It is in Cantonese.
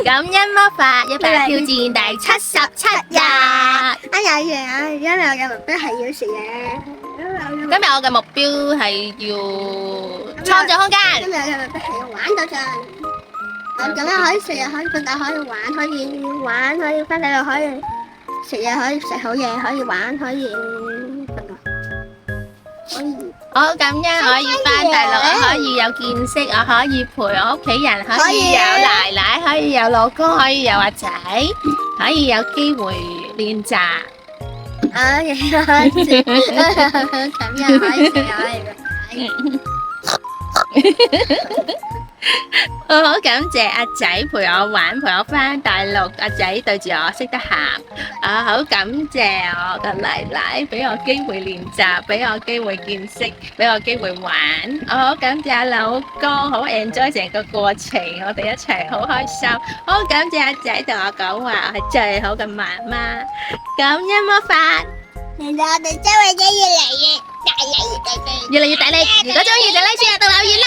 感恩魔法100挑戰第77日。有嘢啊！因為我嘅目標係要食嘢。今日我嘅目標係要創造空間。今日我嘅目標係要玩到盡。我咁樣可以食嘢，可以瞓覺，可以玩，可以玩，可以翻大陸，可以食嘢，可以食好嘢，可以玩，可以瞓覺，可以。我好感恩，我可以翻大陸，我可以有見識，我可以陪我屋企人，可以有奶奶，可以有老公，可以有阿仔，可以有機會練習。啊，可以食，咁樣可以食，可以我好感謝阿仔陪我玩，陪我翻大陸。阿仔對住我識得喊。我好感謝我嘅奶奶俾我機會練習，俾我機會見識，俾我機會玩。我好感謝阿老公，好 enjoy 成個過程，我哋一齊好開心。我好感謝阿仔同我講話，我係最好嘅媽媽。感恩魔法，令到我哋周圍嘅越嚟越大力，越嚟越大力。如果中意就 like 下到留言啦。